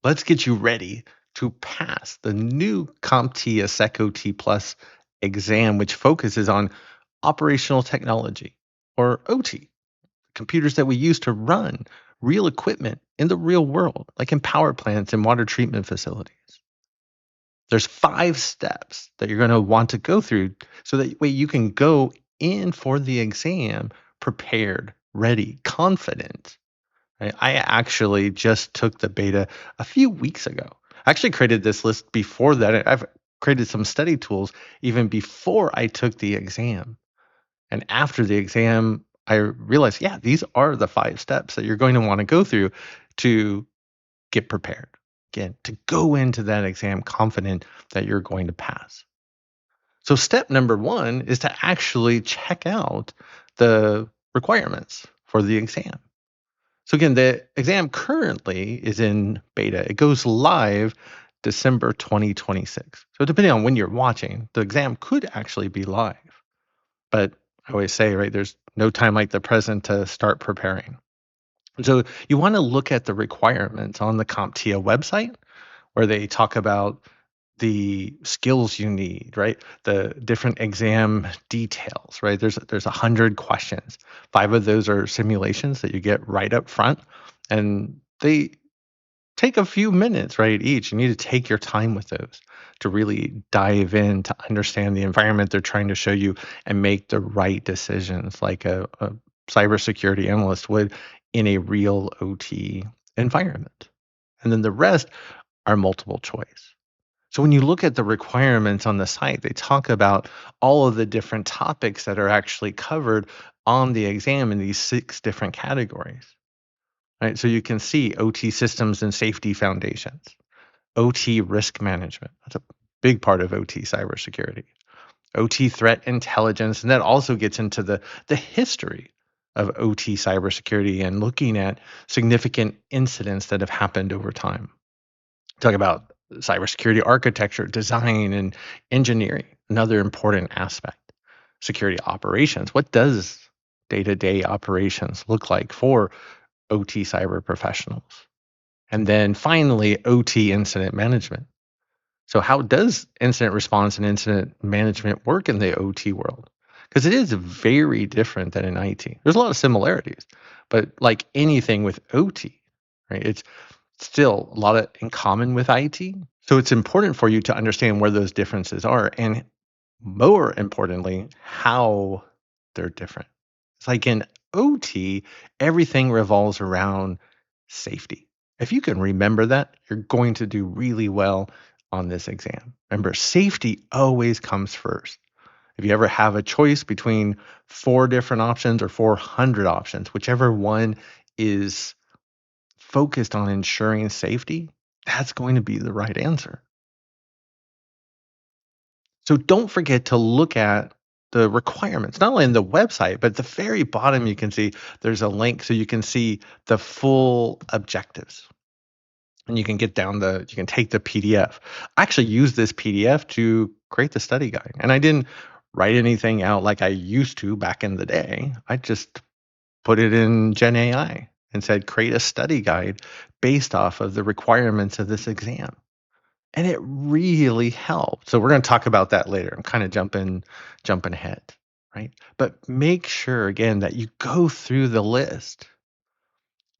Let's get you ready to pass the new CompTIA SecOT Plus exam, which focuses on operational technology, or OT, computers that we use to run real equipment in the real world, like in power plants and water treatment facilities. There's 5 steps that you're going to want to go through so that way you can go in for the exam prepared, ready, confident. Right? I actually just took the beta a few weeks ago. I actually created this list before that. I've created some study tools even before I took the exam. And after the exam, I realized, yeah, these are the 5 steps that you're going to want to go through to get prepared. Again, to go into that exam confident that you're going to pass. So, step number 1 is to actually check out the requirements for the exam. So again, the exam currently is in beta. It goes live December 2026. So depending on when you're watching, the exam could actually be live. But I always say, right, there's no time like the present to start preparing. So you want to look at the requirements on the CompTIA website where they talk about the skills you need, right? The different exam details, right? There's 100 questions. 5 of those are simulations that you get right up front, and they take a few minutes, right? Each. You need to take your time with those to really dive in to understand the environment they're trying to show you and make the right decisions, like a cybersecurity analyst would in a real OT environment. And then the rest are multiple choice. So when you look at the requirements on the site, they talk about all of the different topics that are actually covered on the exam in these 6 different categories. Right? So you can see OT systems and safety foundations, OT risk management. That's a big part of OT cybersecurity. OT threat intelligence, and that also gets into the history of OT cybersecurity and looking at significant incidents that have happened over time. Talk about cybersecurity architecture, design, and engineering, another important aspect. Security operations. What does day-to-day operations look like for OT cyber professionals? And then finally, OT incident management. So how does incident response and incident management work in the OT world? Because it is very different than in IT. There's a lot of similarities, but like anything with OT, right? It's still a lot of in common with IT. So it's important for you to understand where those differences are and more importantly, how they're different. It's like in OT, everything revolves around safety. If you can remember that, you're going to do really well on this exam. Remember, safety always comes first. If you ever have a choice between 4 different options or 400 options, whichever one is focused on ensuring safety, that's going to be the right answer. So don't forget to look at the requirements, not only in the website, but at the very bottom, you can see there's a link so you can see the full objectives. And you can you can take the PDF. I actually used this PDF to create the study guide. And I didn't write anything out like I used to back in the day. I just put it in Gen AI and said, create a study guide based off of the requirements of this exam. And it really helped. So we're going to talk about that later. I'm kind of jumping ahead, right? But make sure again that you go through the list.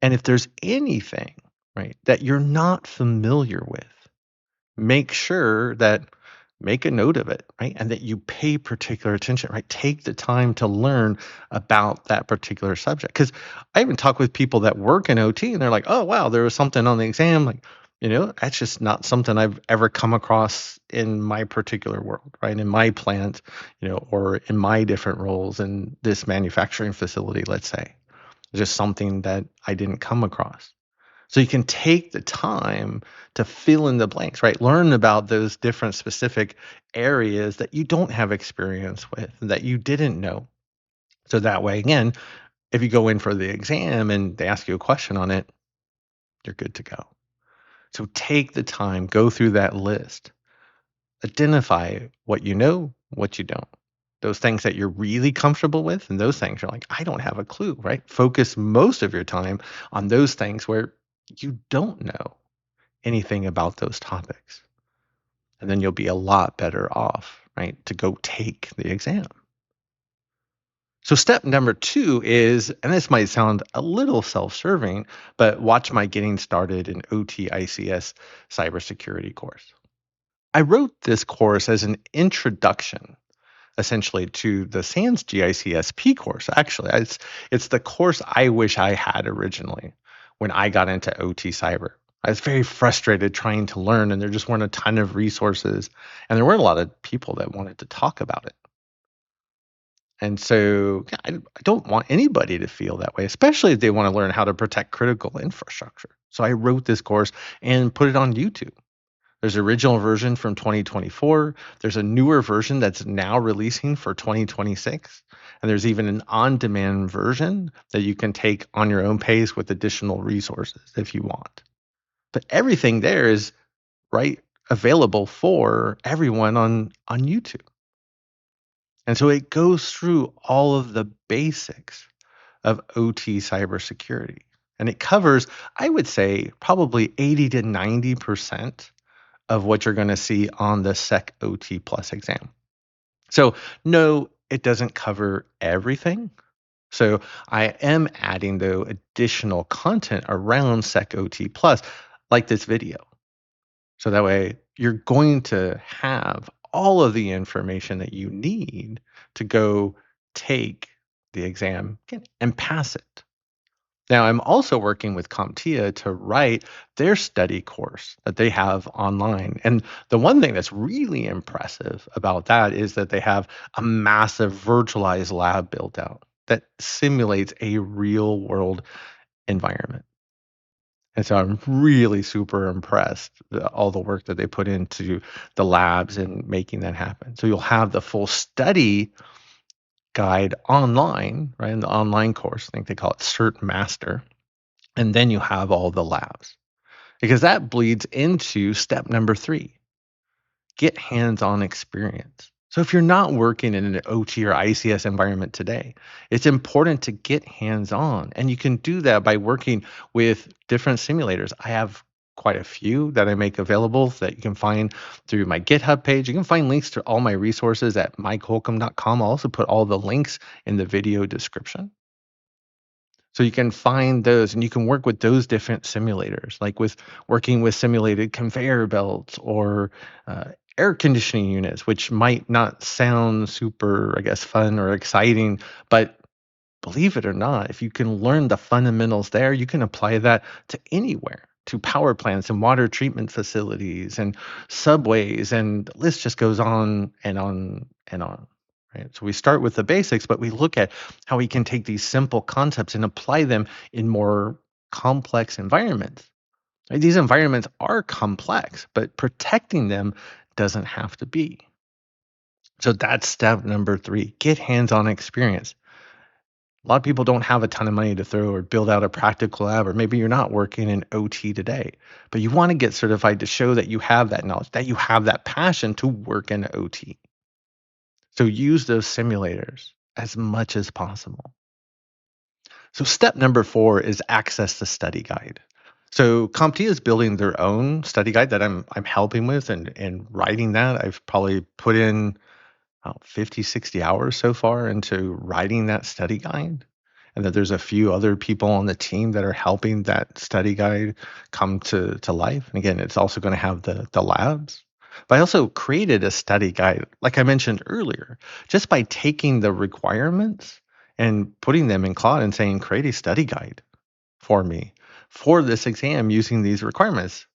And if there's anything, right, that you're not familiar with, make sure that make a note of it, right? And that you pay particular attention, right? Take the time to learn about that particular subject. Because I even talk with people that work in OT and they're like, oh, wow, there was something on the exam. Like, that's just not something I've ever come across in my particular world, right? In my plant, or in my different roles in this manufacturing facility, let's say. Just something that I didn't come across. So you can take the time to fill in the blanks, right? Learn about those different specific areas that you don't have experience with, that you didn't know. So that way, again, if you go in for the exam and they ask you a question on it, you're good to go. So take the time, go through that list, identify what you know, what you don't. Those things that you're really comfortable with, and those things you're like, I don't have a clue, right? Focus most of your time on those things where you don't know. anything about those topics. And then you'll be a lot better off, right, to go take the exam. So step number 2 is, and this might sound a little self-serving, but watch my Getting Started in OT ICS Cybersecurity course. I wrote this course as an introduction, essentially, to the SANS GICSP course. Actually, it's the course I wish I had originally when I got into OT cyber. I was very frustrated trying to learn, and there just weren't a ton of resources, and there weren't a lot of people that wanted to talk about it. And so yeah, I don't want anybody to feel that way, especially if they want to learn how to protect critical infrastructure. So I wrote this course and put it on YouTube. There's an original version from 2024. There's a newer version that's now releasing for 2026. And there's even an on-demand version that you can take on your own pace with additional resources if you want. But everything there is right available for everyone on YouTube. And so it goes through all of the basics of OT cybersecurity. And it covers, I would say, probably 80 to 90% of what you're going to see on the SecOT Plus exam. So, no, it doesn't cover everything. So, I am adding, though, additional content around SecOT Plus, like this video. So that way you're going to have all of the information that you need to go take the exam and pass it. Now, I'm also working with CompTIA to write their study course that they have online. And the one thing that's really impressive about that is that they have a massive virtualized lab built out that simulates a real world environment. And so I'm really super impressed all the work that they put into the labs and making that happen. So you'll have the full study guide online, right? In the online course, I think they call it Cert Master. And then you have all the labs because that bleeds into step number 3. Get hands-on experience. So if you're not working in an OT or ICS environment today, it's important to get hands-on. And you can do that by working with different simulators. I have quite a few that I make available that you can find through my GitHub page. You can find links to all my resources at mikeholcomb.com. I'll also put all the links in the video description. So you can find those and you can work with those different simulators, like with working with simulated conveyor belts or air conditioning units, which might not sound super, I guess, fun or exciting, but believe it or not, if you can learn the fundamentals there, you can apply that to anywhere, to power plants and water treatment facilities and subways, and the list just goes on and on and on. Right? So we start with the basics, but we look at how we can take these simple concepts and apply them in more complex environments. Right? These environments are complex, but protecting them doesn't have to be. So that's step number 3. Get hands-on experience. A lot of people don't have a ton of money to throw or build out a practical lab, or maybe you're not working in OT today, but you want to get certified to show that you have that knowledge, that you have that passion to work in OT. So use those simulators as much as possible. So step number 4 is access the study guide. So CompTIA is building their own study guide that I'm helping with and writing that. I've probably put in 50, 60 hours so far into writing that study guide. And that there's a few other people on the team that are helping that study guide come to life. And again, it's also going to have the labs. But I also created a study guide, like I mentioned earlier, just by taking the requirements and putting them in Claude and saying, create a study guide for me for this exam using these requirements.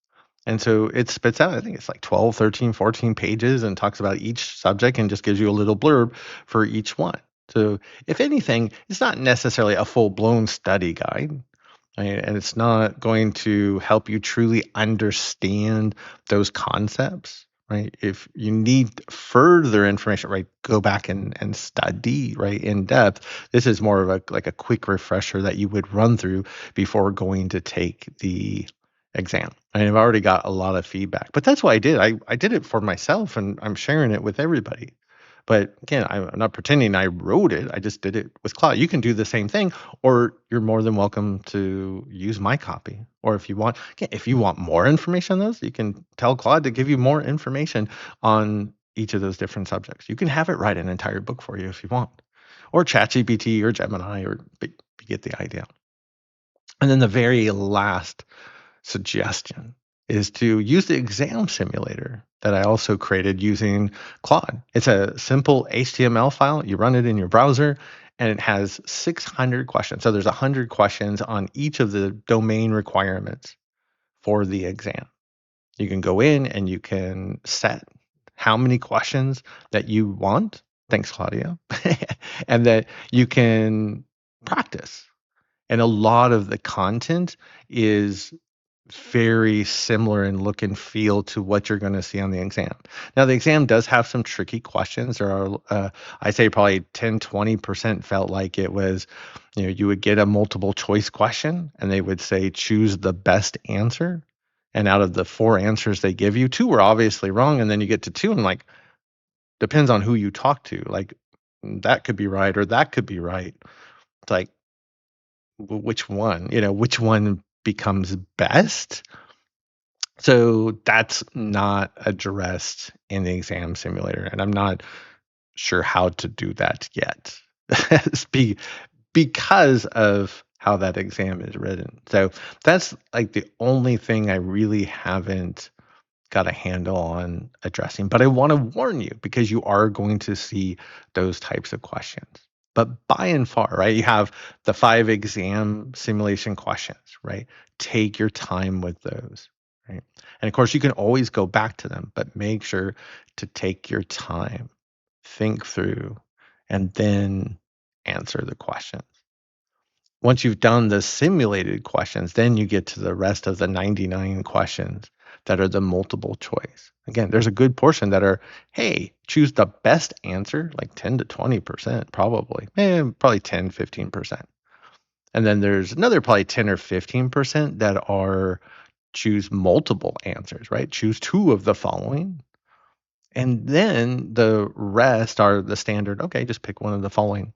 And so it spits out, I think it's like 12, 13, 14 pages and talks about each subject and just gives you a little blurb for each one. So if anything, it's not necessarily a full-blown study guide, right? And it's not going to help you truly understand those concepts, right? If you need further information, right, go back and study, right, in depth. This is more of a quick refresher that you would run through before going to take the exam. And I've already got a lot of feedback, but that's what I did. I did it for myself, and I'm sharing it with everybody. But again, I'm not pretending I wrote it. I just did it with Claude. You can do the same thing, or you're more than welcome to use my copy. Or if you want, again, if you want more information on those, you can tell Claude to give you more information on each of those different subjects. You can have it write an entire book for you if you want, or ChatGPT or Gemini, but you get the idea. And then the very last suggestion is to use the exam simulator that I also created using Claude. It's a simple HTML file. You run it in your browser and it has 600 questions. So there's 100 questions on each of the domain requirements for the exam. You can go in and you can set how many questions that you want. Thanks, Claudia. And that you can practice. And a lot of the content is very similar in look and feel to what you're going to see on the exam. Now, the exam does have some tricky questions. There are, I say probably 10, 20% felt like it was, you would get a multiple choice question and they would say, choose the best answer. And out of the 4 answers they give you, 2 were obviously wrong. And then you get to 2 and like, depends on who you talk to. Like, that could be right or that could be right. It's like, which one? Which one becomes best? So that's not addressed in the exam simulator, and I'm not sure how to do that yet. Because of how that exam is written. So that's like the only thing I really haven't got a handle on addressing. But I want to warn you because you are going to see those types of questions. But by and far, right, you have the 5 exam simulation questions, right? Take your time with those, right? And of course, you can always go back to them, but make sure to take your time, think through, and then answer the questions. Once you've done the simulated questions, then you get to the rest of the 99 questions that are the multiple choice. Again, there's a good portion that are, hey, choose the best answer, like 10 to 20% probably, probably 10, 15%. And then there's another probably 10 or 15% that are choose multiple answers, right? Choose 2 of the following. And then the rest are the standard, okay, just pick one of the following.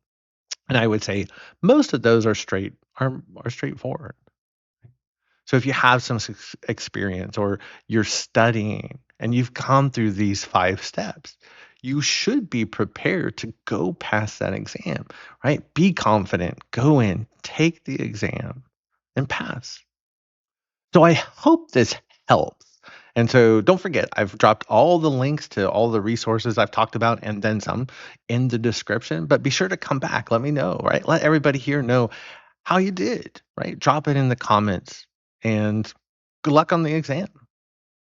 And I would say most of those are straightforward. So if you have some experience or you're studying and you've gone through these 5 steps, you should be prepared to go past that exam, right? Be confident, go in, take the exam and pass. So I hope this helps. And so don't forget, I've dropped all the links to all the resources I've talked about and then some in the description, but be sure to come back. Let me know, right? Let everybody here know how you did, right? Drop it in the comments and good luck on the exam.